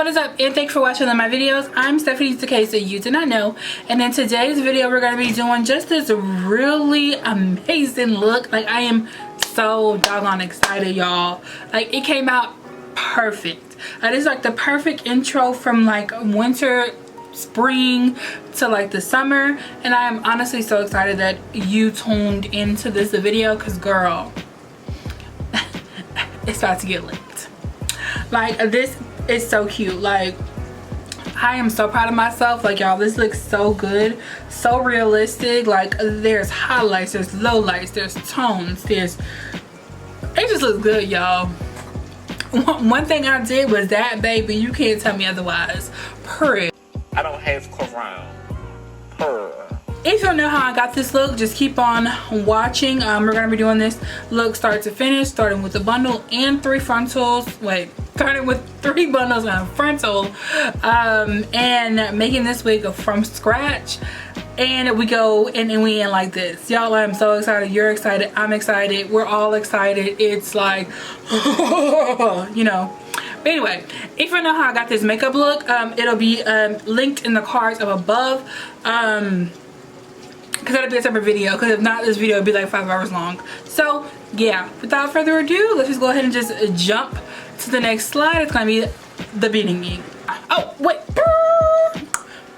what is up, and thanks for watching one of my videos. I'm Stephanie, in case that you did not know, and in today's video we're going to be doing just this really amazing look. Like, I am so doggone excited, y'all. Like, it came out perfect. It is like the perfect intro from like winter, spring to like the summer, and I am honestly so excited that you tuned into this video, because girl, it's about to get lit. Like, this is so cute. Like, I am so proud of myself. Like, y'all, this looks so good, so realistic. Like, there's highlights, there's lowlights, there's tones, it just looks good, y'all. One thing I did was that, baby, you can't tell me otherwise. Purr. I don't have crown. Purr. If you don't know how I got this look, just keep on watching. We're gonna be doing this look start to finish, starting with a bundle and 3 frontals. Wait, starting with 3 bundles and a frontal, and making this wig from scratch. And we go and we end like this. Y'all, I'm so excited. You're excited. I'm excited. We're all excited. It's like, you know. But anyway, if you don't know how I got this makeup look, it'll be linked in the cards up above. Because that'll be a separate video, because if not, this video would be like 5 hours long. So yeah, without further ado, let's just go ahead and just jump to the next slide. It's gonna be the beating me. Oh wait,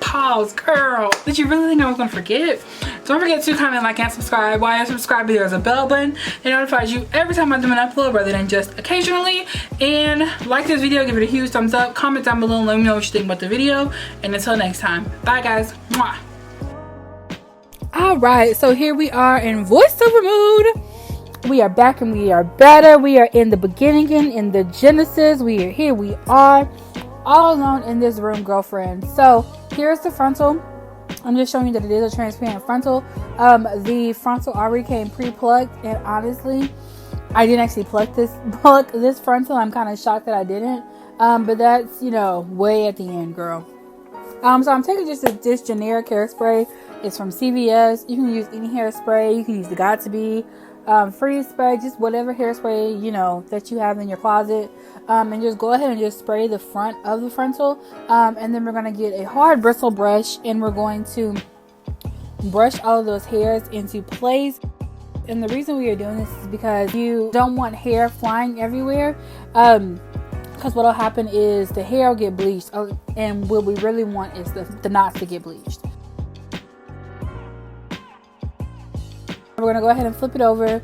pause, girl. Did you really think I was gonna forget? Don't forget to comment, like, and subscribe. While you're subscribed, there's a bell button. It notifies you every time I do an upload rather than just occasionally. And like this video, give it a huge thumbs up. Comment down below and let me know what you think about the video. And until next time, bye guys. Mwah. All right, so here we are in voiceover mood. We are back and we are better. We are in the beginning, in the genesis. We are here. We are all alone in this room, girlfriend. So here's the frontal. I'm just showing you that it is a transparent frontal. The frontal already came pre-plucked, and honestly, I didn't actually pluck this frontal. I'm kind of shocked that I didn't. But that's, you know, way at the end, girl. So I'm taking just this generic hairspray. It's from CVS. You can use any hairspray. You can use the Got2b freeze spray, just whatever hairspray, you know, that you have in your closet. And just go ahead and just spray the front of the frontal. And then we're going to get a hard bristle brush, and we're going to brush all of those hairs into place. And the reason we are doing this is because you don't want hair flying everywhere. Because what will happen is the hair will get bleached, and what we really want is the knots to get bleached. We're going to go ahead and flip it over.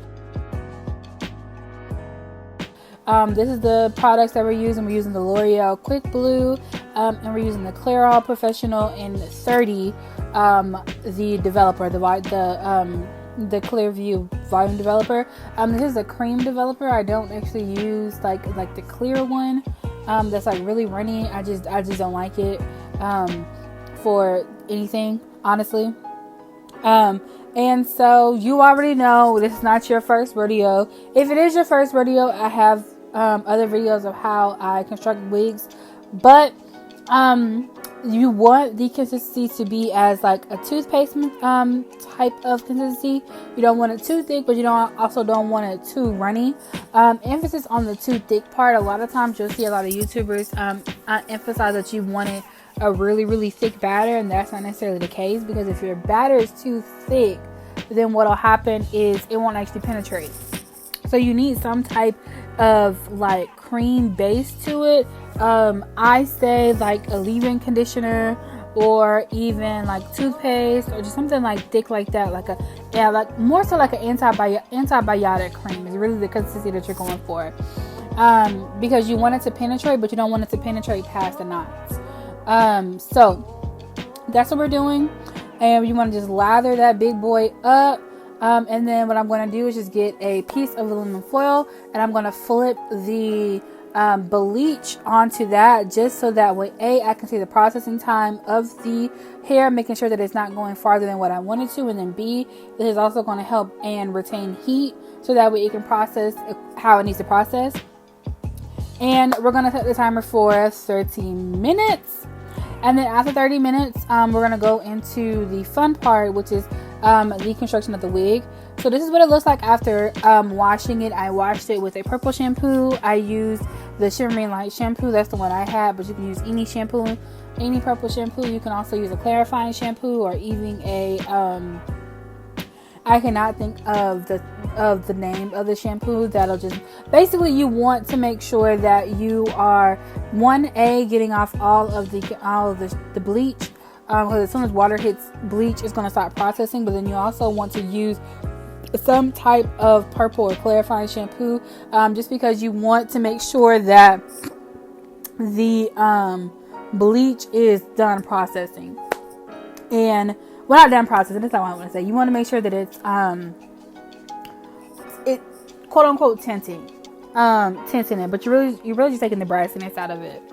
This is the products that we're using. We're using the L'Oreal Quick Blue, and we're using the Clairol Professional in 30, the developer, the Clearview volume developer. This is a cream developer. I don't actually use like the clear one. That's like really runny. I just don't like it for anything, honestly. And so you already know this is not your first rodeo. If it is your first rodeo, I have other videos of how I construct wigs, but you want the consistency to be as like a toothpaste type of consistency. You don't want it too thick, but you also don't want it too runny. Emphasis on the too thick part. A lot of times you'll see a lot of YouTubers emphasize that you want it a really thick batter, and that's not necessarily the case, because if your batter is too thick, then what'll happen is it won't actually penetrate. So you need some type of like cream base to it. I say like a leave-in conditioner, or even like toothpaste, or just something like thick like that, like more so like an antibiotic cream is really the consistency that you're going for, because you want it to penetrate, but you don't want it to penetrate past the knots. So that's what we're doing, and you want to just lather that big boy up, and then what I'm going to do is just get a piece of aluminum foil, and I'm going to flip the bleach onto that, just so that way I can see the processing time of the hair, making sure that it's not going farther than what I wanted to, and then B, this is also going to help and retain heat, so that way it can process how it needs to process. And we're going to set the timer for 30 minutes. And then after 30 minutes, we're going to go into the fun part, which is the construction of the wig. So this is what it looks like after washing it. I washed it with a purple shampoo. I used the Shimmering Light shampoo. That's the one I had, but you can use any shampoo, any purple shampoo. You can also use a clarifying shampoo or even a I cannot think of the name of the shampoo. That'll just basically, you want to make sure that you are getting off all of the bleach, because as soon as water hits bleach, it's going to start processing. But then you also want to use some type of purple or clarifying shampoo, just because you want to make sure that the bleach is done processing. And well, not done processing, that's not what I want to say. You want to make sure that it's it quote unquote tinting it, but you're really just taking the brassiness out of it,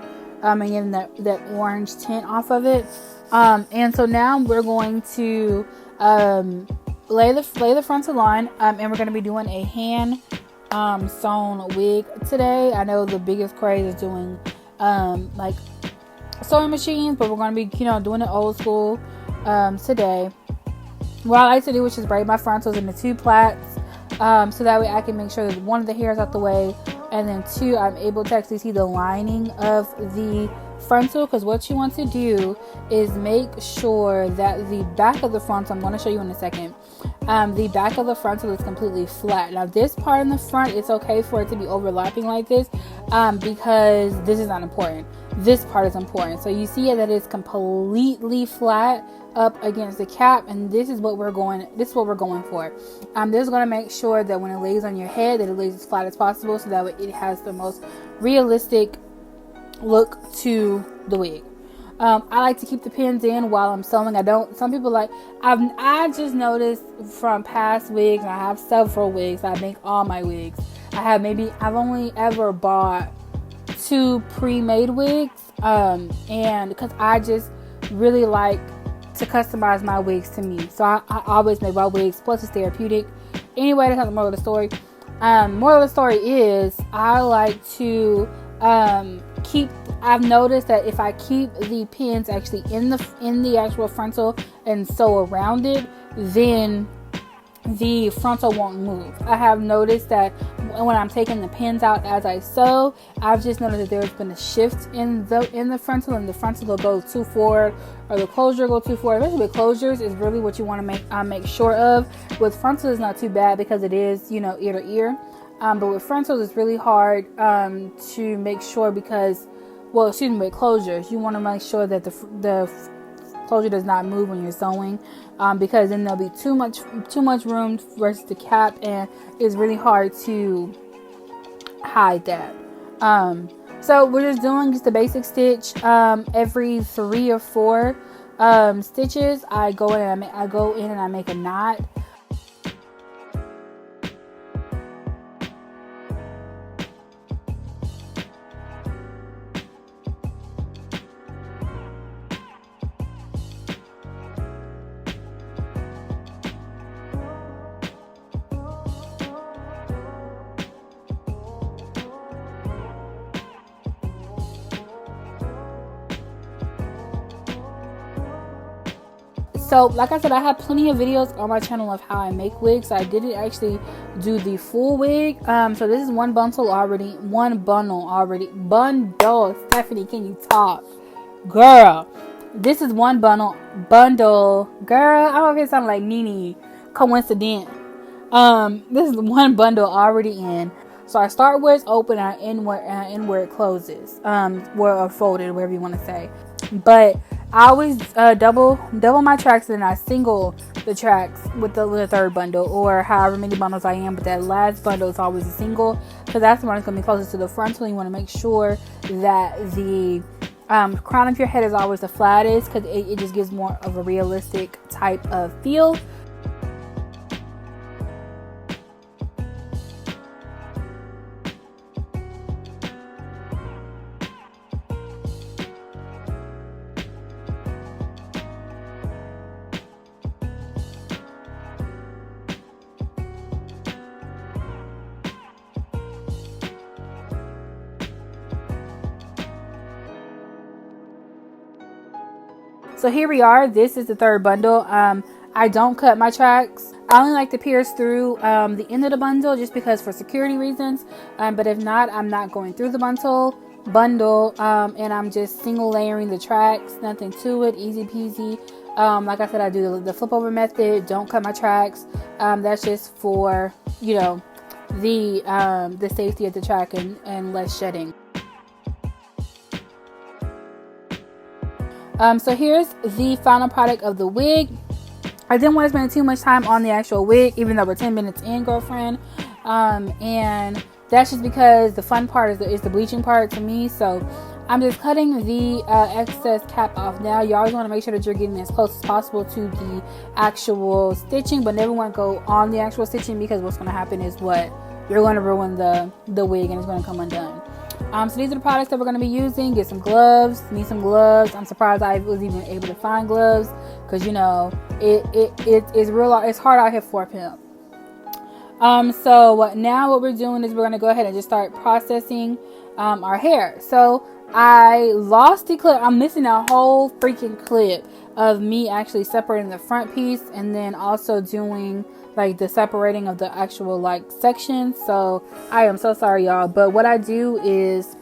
and getting that orange tint off of it. And so now we're going to lay the frontal line, and we're going to be doing a hand sewn wig today. I know the biggest craze is doing like sewing machines, but we're going to be doing it old school today. What I like to do is just braid my frontals into 2 plaits, so that way I can make sure that one of the hairs out the way, and then 2, I'm able to actually see the lining of the frontal. Because what you want to do is make sure that the back of the frontal, I'm going to show you in a second, the back of the frontal is completely flat. Now this part in the front, it's okay for it to be overlapping like this, because this is not important. This part is important. So you see that it's completely flat up against the cap, and this is what we're going for. This is going to make sure that when it lays on your head, that it lays as flat as possible, so that way it has the most realistic look to the wig. I like to keep the pins in while I'm sewing. Some people like, I just noticed from past wigs, and I have several wigs, I make all my wigs. I've only ever bought 2 pre-made wigs, and because I just really like to customize my wigs to me. So I always make my wigs, plus it's therapeutic. Anyway, that's not the moral of the story. Moral of the story is, I like to I've noticed that if I keep the pins actually in the actual frontal and sew around it, then the frontal won't move. I have noticed that when I'm taking the pins out as I sew, I've just noticed that there's been a shift in the frontal, and the frontal will go too forward, or the closure go too forward. Especially with closures is really what you want to make sure of. With frontal, is not too bad because it is ear to ear, but with frontals it's really hard to make sure, because with closures, you want to make sure that the closure does not move when you're sewing, because then there'll be too much room versus the cap, and it's really hard to hide that. So we're just doing just a basic stitch. Every 3 or 4 stitches, I go in and I make a knot. So, like I said, I have plenty of videos on my channel of how I make wigs. I didn't actually do the full wig. So this is one bundle already. Bundle. Stephanie, can you talk? Girl. This is one bundle. Girl, I don't know if it sounds like Nene. Coincident. This is one bundle already in. So I start where it's open and I end where it closes. Where folded, whatever you want to say. But I always double my tracks, and I single the tracks with the third bundle, or however many bundles I am. But that last bundle is always a single, because that's the one that's going to be closest to the frontal. You want to make sure that the crown of your head is always the flattest, because it just gives more of a realistic type of feel. So here we are. This is the third bundle. I don't cut my tracks. I only like to pierce through the end of the bundle just because for security reasons. But if not, I'm not going through the bundle. And I'm just single layering the tracks. Nothing to it. Easy peasy. Like I said, I do the flip over method. Don't cut my tracks. That's just for, you know, the safety of the track and less shedding. So here's the final product of the wig. I didn't want to spend too much time on the actual wig, even though we're 10 minutes in, girlfriend. And that's just because the fun part is the bleaching part to me. So I'm just cutting the excess cap off now. You always want to make sure that you're getting as close as possible to the actual stitching, but never want to go on the actual stitching, because what's going to happen is you're going to ruin the wig and it's going to come undone. So these are the products that we're going to be using. Get some gloves. Need some gloves. I'm surprised I was even able to find gloves, because you know it's hard out here for a pimp. So now what we're doing is we're going to go ahead and just start processing our hair. So I lost the clip. I'm missing a whole freaking clip of me actually separating the front piece and then also doing like the separating of the actual like section. So I am so sorry, y'all, but what I do is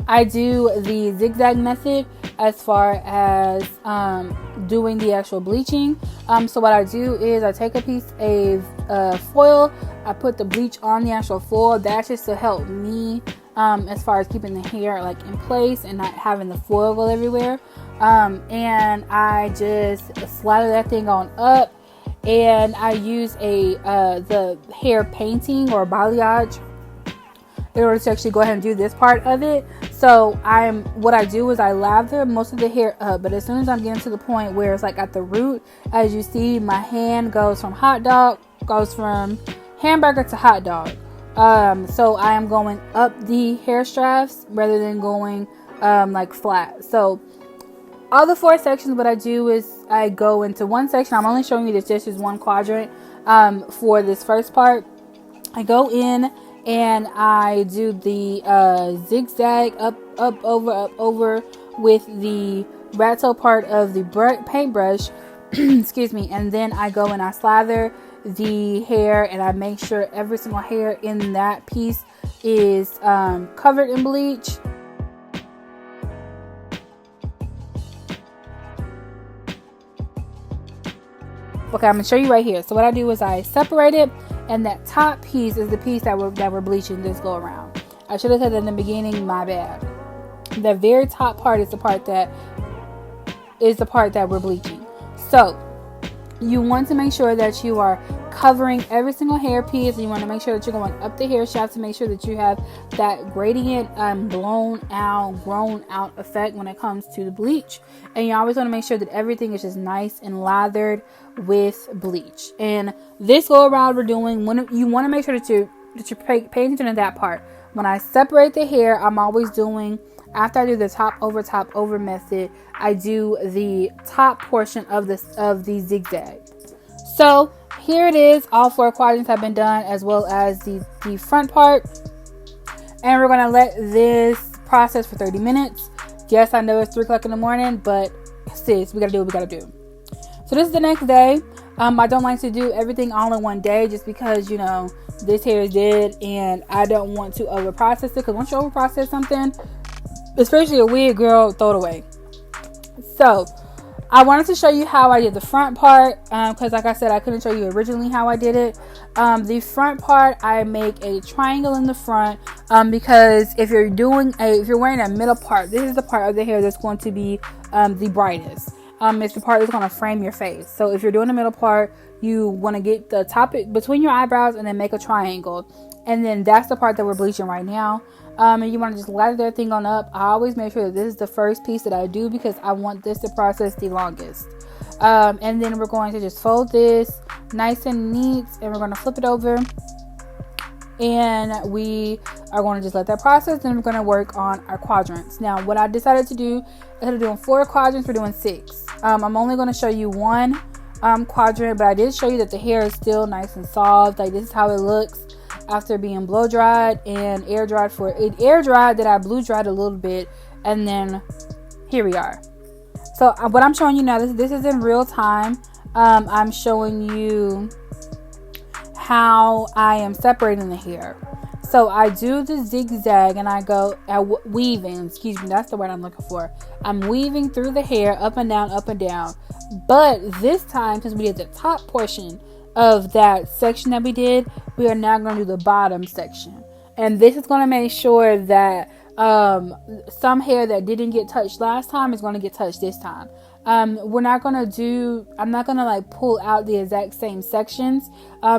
I do the zigzag method as far as doing the actual bleaching. So what I do is I take a piece of foil, I put the bleach on the actual foil. That's just to help me as far as keeping the hair like in place and not having the foil go everywhere. And I just slather that thing on up, and I use the hair painting or balayage in order to actually go ahead and do this part of it. So what I do is I lather most of the hair up, but as soon as I'm getting to the point where it's like at the root, as you see, my hand goes from hamburger to hot dog. So I am going up the hair shafts rather than going like flat. So all the 4 sections, what I do is I go into one section. I'm only showing you this just as one quadrant for this first part. I go in and I do the zigzag up over with the rat tail part of the paintbrush. Excuse me. And then I go and I slather the hair, and I make sure every single hair in that piece is covered in bleach. Okay, I'm gonna show you right here. So what I do is I separate it, and that top piece is the piece that we're bleaching this go around. I should have said that in the beginning, my bad. The very top part is the part that we're bleaching. So you want to make sure that you are covering every single hair piece, and you want to make sure that you're going up the hair shaft to make sure that you have that gradient grown out effect when it comes to the bleach. And you always want to make sure that everything is just nice and lathered with bleach. And this go around we're doing, you want to make sure that you pay attention to that part. When I separate the hair, I'm always doing, after I do the top over method, I do the top portion of the zigzag. So here it is. All 4 quadrants have been done, as well as the front part. And we're going to let this process for 30 minutes. Yes, I know it's 3 o'clock in the morning, but sis, we got to do what we got to do. So this is the next day. I don't like to do everything all in one day, just because, you know, this hair is dead and I don't want to over process it. Because once you over process something, especially a wig, girl, throw it away. So I wanted to show you how I did the front part, because like I said, I couldn't show you originally how I did it. The front part, I make a triangle in the front, because if you're wearing a middle part, this is the part of the hair that's going to be the brightest. It's the part that's going to frame your face. So if you're doing the middle part, you want to get the top between your eyebrows and then make a triangle, and then that's the part that we're bleaching right now. And you want to just lather that thing on up. I always make sure that this is the first piece that I do, because I want this to process the longest. And then we're going to just fold this nice and neat, and we're going to flip it over, and we are going to just let that process. Then we're going to work on our quadrants. Now what I decided to do, instead of doing 4 quadrants, we're doing 6. I'm only going to show you one quadrant, but I did show you that the hair is still nice and soft. Like, this is how it looks after being blow dried and air dried. That I blew dried a little bit, and then here we are. So what I'm showing you now, this is in real time. I'm showing you how I am separating the hair. So I do the zigzag and I go weaving, excuse me, that's the word I'm looking for. I'm weaving through the hair up and down, up and down. But this time, since we did the top portion of that section that we did, we are now going to do the bottom section. And this is going to make sure that some hair that didn't get touched last time is going to get touched this time. I'm not going to like pull out the exact same sections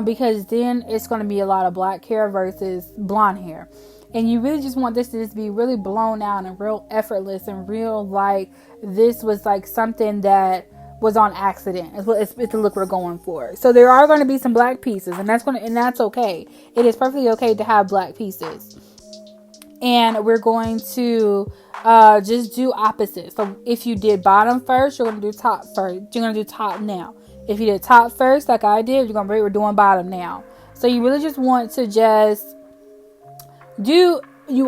because then it's going to be a lot of black hair versus blonde hair. And you really just want this to just be really blown out and real effortless and real like this was like something that was on accident. It's the look we're going for. So there are going to be some black pieces, and that's okay. It is perfectly okay to have black pieces. And we're going to just do opposites. So if you did bottom first, you're going to do top first. You're going to do top now. If you did top first, like I did, we're doing bottom now. So you really just want to you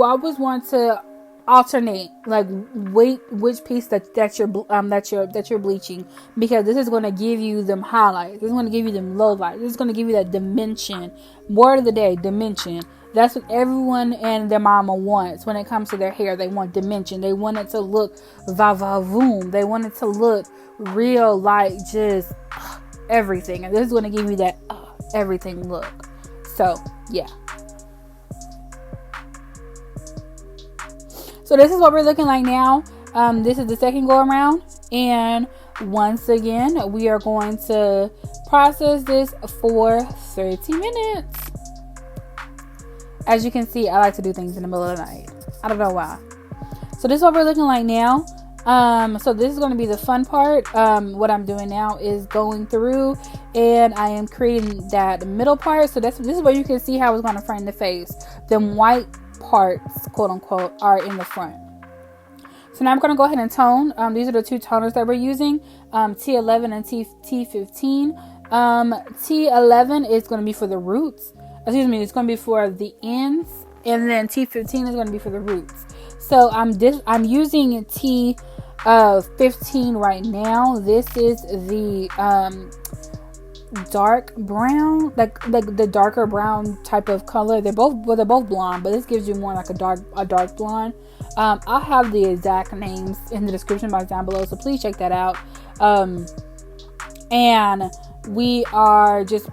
always want to alternate, like wait which piece that you're bleaching, because this is going to give you them highlights. This is going to give you them low lights. This is going to give you that dimension. Word of the day, dimension. That's what everyone and their mama wants when it comes to their hair. They want dimension. They want it to look va-va-voom. They want it to look real, like just everything. And this is going to give you that everything look. So, yeah. So this is what we're looking like now. This is the second go around. And once again, we are going to process this for 30 minutes. As you can see, I like to do things in the middle of the night. I don't know why. So this is what we're looking like now. So this is going to be the fun part. What I'm doing now is going through and I am creating that middle part. So this is where you can see how it's going to frame the face. The white parts, quote unquote, are in the front. So now I'm going to go ahead and tone. These are the two toners that we're using, T11 and T15. T11 is going to be for the roots. Excuse me, it's going to be for the ends, and then T15 is going to be for the roots. So I'm using T15 right now. This is the dark brown, like the darker brown type of color. They're both blonde, but this gives you more like a dark blonde. I'll have the exact names in the description box down below, so please check that out. And we are just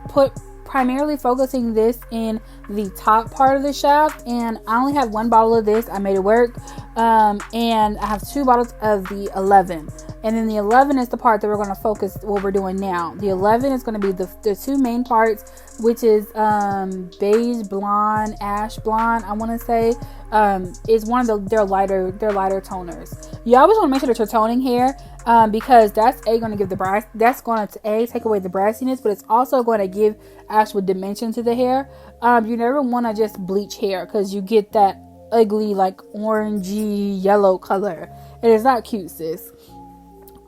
primarily focusing this in the top part of the shaft, and I only have one bottle of this. I made it work. And I have 2 bottles of the 11, and then the 11 is the part that we're going to focus what we're doing now. The 11 is going to be the two main parts, which is beige blonde, ash blonde, I want to say, is one of their lighter toners. You always want to make sure that you're toning hair, because that's going to give that's going to take away the brassiness, but it's also going to give actual dimension to the hair. You never want to just bleach hair because you get that ugly, like orangey yellow color. It is not cute, sis.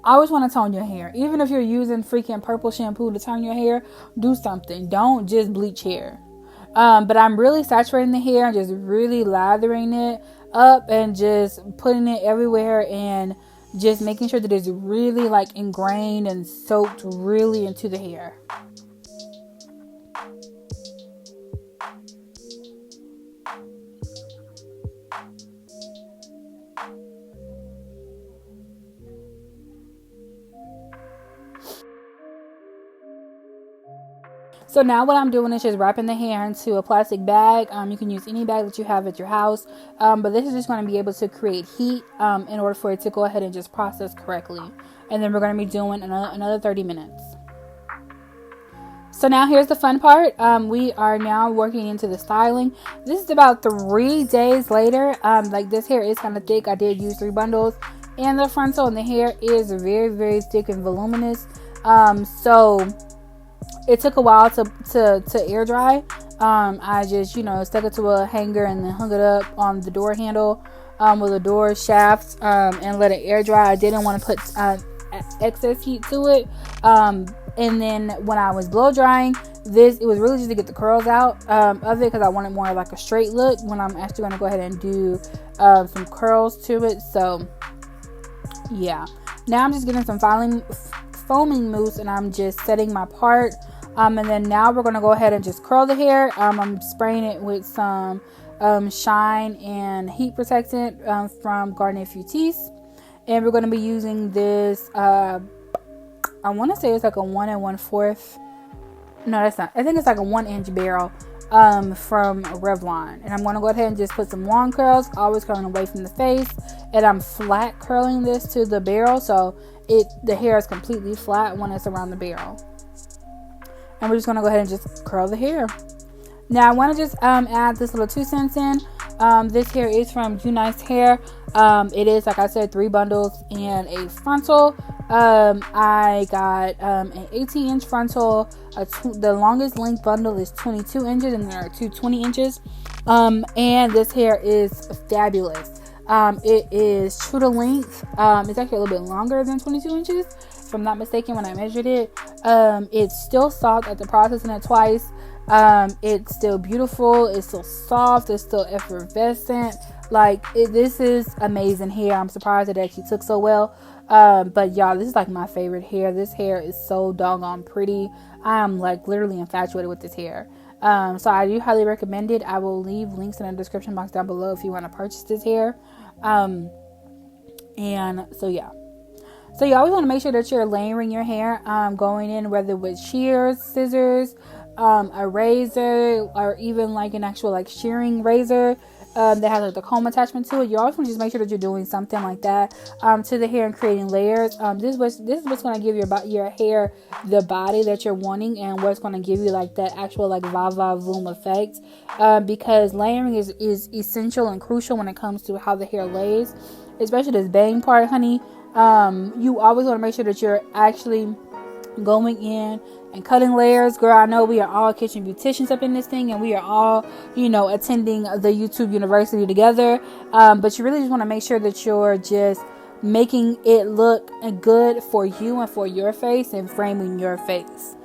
I always want to tone your hair. Even if you're using freaking purple shampoo to tone your hair, do something. Don't just bleach hair. But I'm really saturating the hair and just really lathering it up and just putting it everywhere and just making sure that it's really like ingrained and soaked really into the hair. So now what I'm doing is just wrapping the hair into a plastic bag. You can use any bag that you have at your house. But this is just going to be able to create heat in order for it to go ahead and just process correctly. And then we're going to be doing another 30 minutes. So now here's the fun part. We are now working into the styling. This is about 3 days later. Like this hair is kind of thick. I did use 3 bundles. And the frontal and the hair is very, very thick and voluminous. So it took a while to air dry. I just, stuck it to a hanger and then hung it up on the door handle with a door shaft and let it air dry. I didn't want to put excess heat to it. And then when I was blow drying this, it was really just to get the curls out of it because I wanted more like a straight look when I'm actually going to go ahead and do some curls to it. So yeah, now I'm just getting some foaming mousse, and I'm just setting my part. And then now we're going to go ahead and just curl the hair. I'm spraying it with some shine and heat protectant from Garnier Fructis. And we're going to be using this, I want to say it's like a 1 1/4. No, that's not. I think it's like a 1-inch barrel from Revlon. And I'm going to go ahead and just put some long curls, always curling away from the face. And I'm flat curling this to the barrel, so the hair is completely flat when it's around the barrel. And we're just going to go ahead and just curl the hair. Now I want to just add this little 2 cents in. This hair is from Nice Hair. It is, like I said, 3 bundles and a frontal. I got an 18-inch frontal. The longest length bundle is 22 inches, and there are 2 20 inches. And this hair is fabulous. It is true to length. It's actually a little bit longer than 22 inches, if I'm not mistaken, when I measured it. It's still soft after processing it twice. It's still beautiful. It's still soft. It's still effervescent. This is amazing hair. I'm surprised it actually took so well. But y'all, this is like my favorite hair. This hair is so doggone pretty. I am like literally infatuated with this hair. So I do highly recommend it. I will leave links in the description box down below if you want to purchase this hair. And so yeah. So you always want to make sure that you're layering your hair, going in whether with shears, scissors, a razor, or even like an actual like shearing razor that has like the comb attachment to it. You always want to just make sure that you're doing something like that to the hair and creating layers. This is what's going to give your hair the body that you're wanting, and what's going to give you like that actual like va-va-voom effect, because layering is essential and crucial when it comes to how the hair lays, especially this bang part, honey. You always want to make sure that you're actually going in and cutting layers. Girl, I know we are all kitchen beauticians up in this thing, and we are all, attending the YouTube University together. But you really just want to make sure that you're just making it look good for you and for your face and framing your face.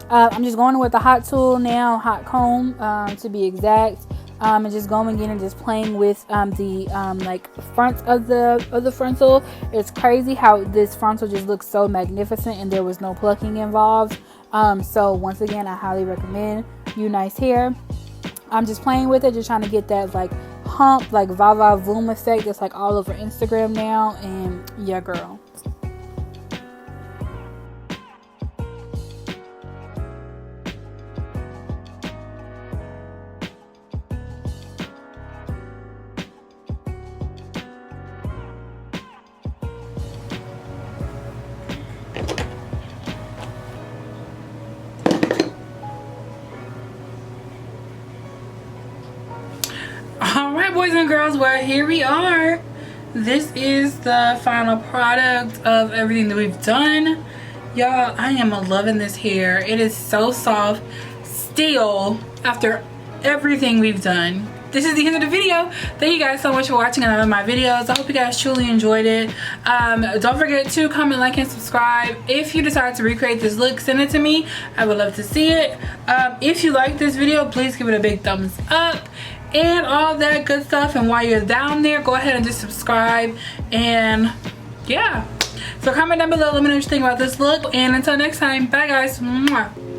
I'm just going with the hot tool now, hot comb, to be exact. And just going in and just playing with the like front of the frontal. It's crazy how this frontal just looks so magnificent, and there was no plucking involved. So once again, I highly recommend Nice Hair. I'm just playing with it, just trying to get that like hump, like va-va-voom effect that's like all over Instagram now. And yeah, girl. Alright, boys and girls, well, here we are. This is the final product of everything that we've done. Y'all, I am loving this hair. It is so soft still after everything we've done. This is the end of the video. Thank you guys so much for watching another of my videos. I hope you guys truly enjoyed it. Don't forget to comment, like, and subscribe. If you decide to recreate this look, send it to me. I would love to see it. If you like this video, please give it a big thumbs up and all that good stuff. And while you're down there, go ahead and just subscribe. And yeah, so comment down below, let me know what you think about this look. And until next time, bye guys. Mwah.